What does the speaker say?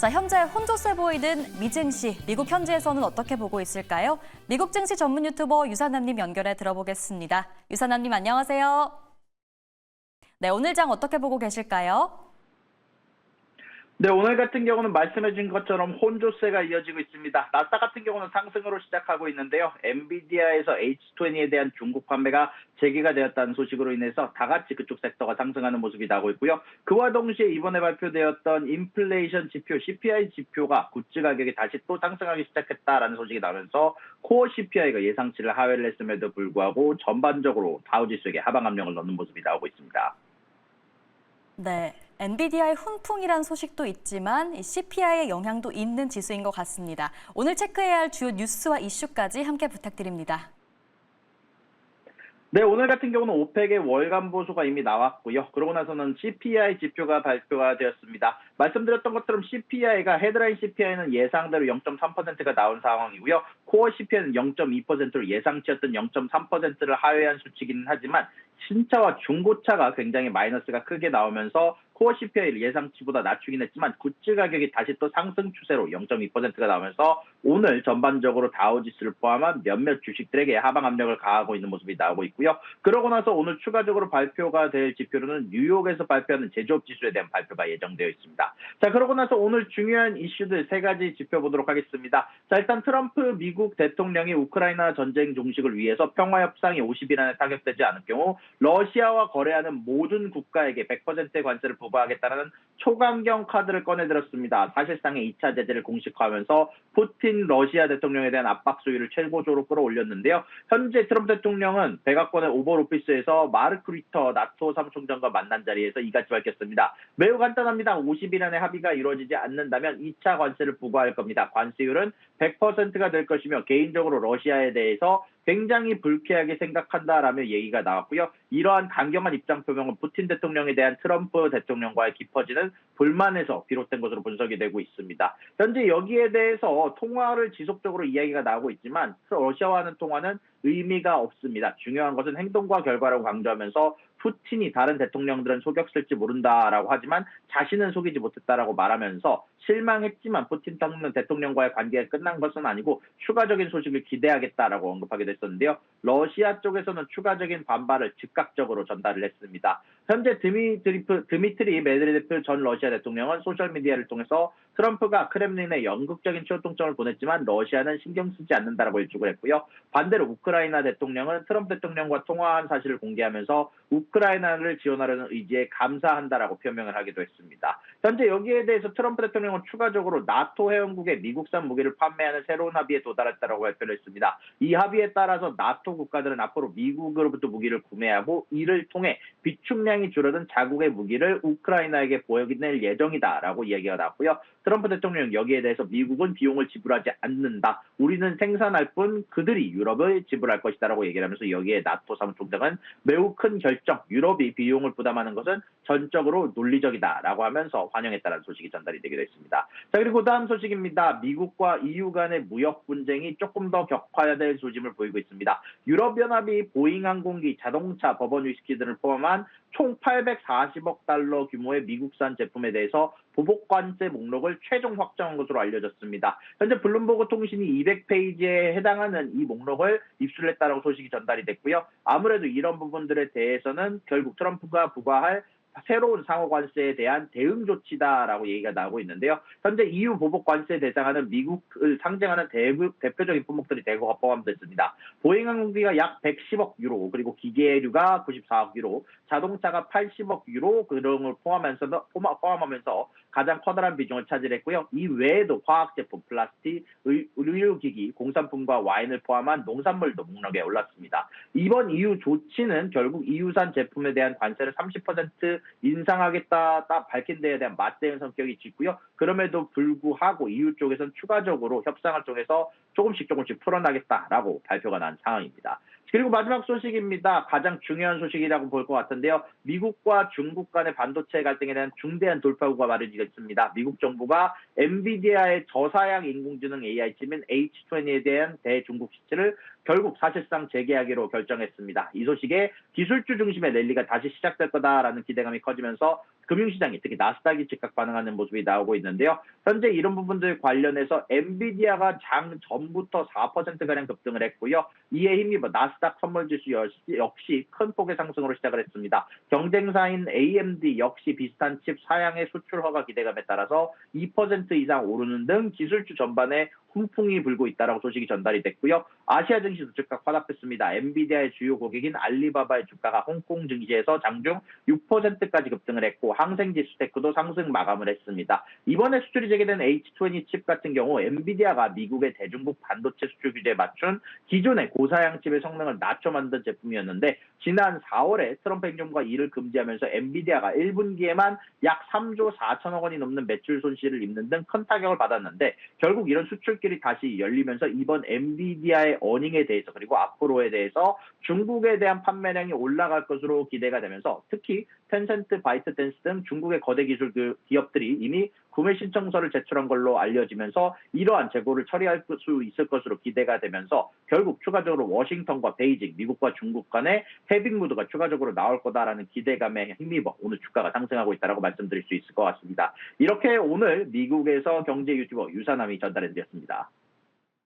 자, 현재 혼조세 보이는 미증시, 미국 현지에서는 어떻게 보고 있을까요? 미국 증시 전문 유튜버 유산남님 연결해 들어보겠습니다. 유산남님 안녕하세요. 네, 오늘 장 어떻게 보고 계실까요? 네, 오늘 같은 경우는 말씀해준 것처럼 혼조세가 이어지고 있습니다. 나스닥 같은 경우는 상승으로 시작하고 있는데요. 엔비디아에서 H20에 대한 중국 판매가 재개가 되었다는 소식으로 인해서 다 같이 그쪽 섹터가 상승하는 모습이 나오고 있고요. 그와 동시에 이번에 발표되었던 인플레이션 지표, CPI 지표가 굿즈 가격이 다시 또 상승하기 시작했다라는 소식이 나오면서 코어 CPI가 예상치를 하회를 했음에도 불구하고 전반적으로 다우지수에게 하방 압력을 넣는 모습이 나오고 있습니다. 네, 엔비디아의 훈풍이란 소식도 있지만 CPI의 영향도 있는 지수인 것 같습니다. 오늘 체크해야 할 주요 뉴스와 이슈까지 함께 부탁드립니다. 네, 오늘 같은 경우는 오펙의 월간 보수가 이미 나왔고요. 그러고 나서는 CPI 지표가 발표가 되었습니다. 말씀드렸던 것처럼 CPI가 헤드라인 CPI는 예상대로 0.3%가 나온 상황이고요. 코어 CPI는 0.2%로 예상치였던 0.3%를 하회한 수치이기는 하지만 신차와 중고차가 굉장히 마이너스가 크게 나오면서 코어 CPI를 예상치보다 낮추긴 했지만 굿즈 가격이 다시 또 상승 추세로 0.2%가 나오면서 오늘 전반적으로 다우지수를 포함한 몇몇 주식들에게 하방 압력을 가하고 있는 모습이 나오고 있고요. 그러고 나서 오늘 추가적으로 발표가 될 지표로는 뉴욕에서 발표하는 제조업 지수에 대한 발표가 예정되어 있습니다. 자, 그러고 나서 오늘 중요한 이슈들 세 가지 짚어보도록 하겠습니다. 자, 일단 트럼프 미국 대통령이 우크라이나 전쟁 종식을 위해서 평화협상이 50일 안에 타결되지 않을 경우 러시아와 거래하는 모든 국가에게 100%의 관세를 부과하겠다는 초강경 카드를 꺼내들었습니다. 사실상의 2차 제재를 공식화하면서 푸틴 러시아 대통령에 대한 압박 수위를 최고조로 끌어올렸는데요. 현재 트럼프 대통령은 백악관의 오벌 오피스에서 마르크 리터 나토 사무총장과 만난 자리에서 이같이 밝혔습니다. 매우 간단합니다. 50일 안에 합의가 이루어지지 않는다면 2차 관세를 부과할 겁니다. 관세율은 100%가 될 것이며 개인적으로 러시아에 대해서 굉장히 불쾌하게 생각한다라며 얘기가 나왔고요. 이러한 강경한 입장 표명은 푸틴 대통령에 대한 트럼프 대통령과의 깊어지는 불만에서 비롯된 것으로 분석이 되고 있습니다. 현재 여기에 대해서 통화를 지속적으로 이야기가 나오고 있지만 러시아와 하는 통화는 의미가 없습니다. 중요한 것은 행동과 결과라고 강조하면서 푸틴이 다른 대통령들은 속였을지 모른다라고 하지만 자신은 속이지 못했다라고 말하면서 실망했지만 푸틴 대통령과의 관계가 끝난 것은 아니고 추가적인 소식을 기대하겠다라고 언급하기도 했었는데요. 러시아 쪽에서는 추가적인 반발을 즉각적으로 전달을 했습니다. 현재 드미트리 메드베데프 전 러시아 대통령은 소셜미디어를 통해서 트럼프가 크렘린에 연극적인 초청장을 보냈지만 러시아는 신경 쓰지 않는다라고 일축을 했고요. 반대로 우크라이나 대통령은 트럼프 대통령과 통화한 사실을 공개하면서 우크라이나를 지원하려는 의지에 감사한다라고 표명을 하기도 했습니다. 현재 여기에 대해서 트럼프 대통령은 추가적으로 나토 회원국에 미국산 무기를 판매하는 새로운 합의에 도달했다라고 발표를 했습니다. 이 합의에 따라서 나토 국가들은 앞으로 미국으로부터 무기를 구매하고 이를 통해 비축량이 줄어든 자국의 무기를 우크라이나에게 보여낼 예정이다라고 이야기가 나왔고요. 트럼프 대통령은 여기에 대해서 미국은 비용을 지불하지 않는다. 우리는 생산할 뿐 그들이 유럽을 지불할 것이다라고 얘기를 하면서 여기에 나토 사무총장은 매우 큰 결정, 유럽이 비용을 부담하는 것은 전적으로 논리적이다라고 하면서 환영했다는 소식이 전달이 되기도 했습니다. 자, 그리고 다음 소식입니다. 미국과 EU 간의 무역 분쟁이 조금 더 격화될 조짐을 보이고 있습니다. 유럽연합이 보잉 항공기, 자동차, 법원 위스키 등을 포함한 총 840억 달러 규모의 미국산 제품에 대해서 보복 관세 목록을 최종 확정한 것으로 알려졌습니다. 현재 블룸버그 통신이 200페이지에 해당하는 이 목록을 입수했다라고 소식이 전달이 됐고요. 아무래도 이런 부분들에 대해서는 결국 트럼프가 부과할 새로운 상호 관세에 대한 대응 조치다라고 얘기가 나오고 있는데요. 현재 EU 보복 관세에 대상하는 미국을 상징하는 대표적인 품목들이 대거가 포함됐습니다. 보잉 항공기가 약 110억 유로, 그리고 기계류가 94억 유로, 자동차가 80억 유로 그런 걸 포함하면서 가장 커다란 비중을 차지했고요. 이 외에도 화학제품, 플라스틱, 의료기기, 공산품과 와인을 포함한 농산물도 목록에 올랐습니다. 이번 EU 조치는 결국 EU산 제품에 대한 관세를 30% 인상하겠다 밝힌 데에 대한 맞대응 성격이 짙고요. 그럼에도 불구하고 EU 쪽에서는 추가적으로 협상을 통해서 조금씩 풀어나겠다라고 발표가 난 상황입니다. 그리고 마지막 소식입니다. 가장 중요한 소식이라고 볼 것 같은데요. 미국과 중국 간의 반도체 갈등에 대한 중대한 돌파구가 마련되었습니다. 미국 정부가 엔비디아의 저사양 인공지능 AI 칩인 H20에 대한 대중국 시치를 결국 사실상 재계약으로 결정했습니다. 이 소식에 기술주 중심의 랠리가 다시 시작될 거다라는 기대감이 커지면서 금융시장이 특히 나스닥이 즉각 반응하는 모습이 나오고 있는데요. 현재 이런 부분들 관련해서 엔비디아가 장 전부터 4%가량 급등을 했고요. 이에 힘입어 나스닥 선물지수 역시 큰 폭의 상승으로 시작을 했습니다. 경쟁사인 AMD 역시 비슷한 칩 사양의 수출 허가 기대감에 따라서 2% 이상 오르는 등 기술주 전반에 훈풍이 불고 있다라고 소식이 전달이 됐고요. 아시아 증시도 즉각 화답했습니다. 엔비디아의 주요 고객인 알리바바의 주가가 홍콩 증시에서 장중 6%까지 급등을 했고 항생지수 테크도 상승 마감을 했습니다. 이번에 수출이 재개된 H20 칩 같은 경우 엔비디아가 미국의 대중국 반도체 수출 규제에 맞춘 기존의 고사양 칩의 성능을 낮춰 만든 제품이었는데 지난 4월에 트럼프 행정부가 이를 금지하면서 엔비디아가 1분기에만 약 3조 4천억 원이 넘는 매출 손실을 입는 등 큰 타격을 받았는데 결국 이런 수출길이 다시 열리면서 이번 엔비디아의 어닝에 대해서 그리고 앞으로에 대해서 중국에 대한 판매량이 올라갈 것으로 기대가 되면서 특히 텐센트, 바이트댄스 등 중국의 거대 기술 기업들이 이미 구매 신청서를 제출한 걸로 알려지면서 이러한 재고를 처리할 수 있을 것으로 기대가 되면서 결국 추가적으로 워싱턴과 베이징, 미국과 중국 간의 헤빙 무드가 추가적으로 나올 거다라는 기대감에 힘입어 오늘 주가가 상승하고 있다고 말씀드릴 수 있을 것 같습니다. 이렇게 오늘 미국에서 경제 유튜버 유사남이 전달해드렸습니다.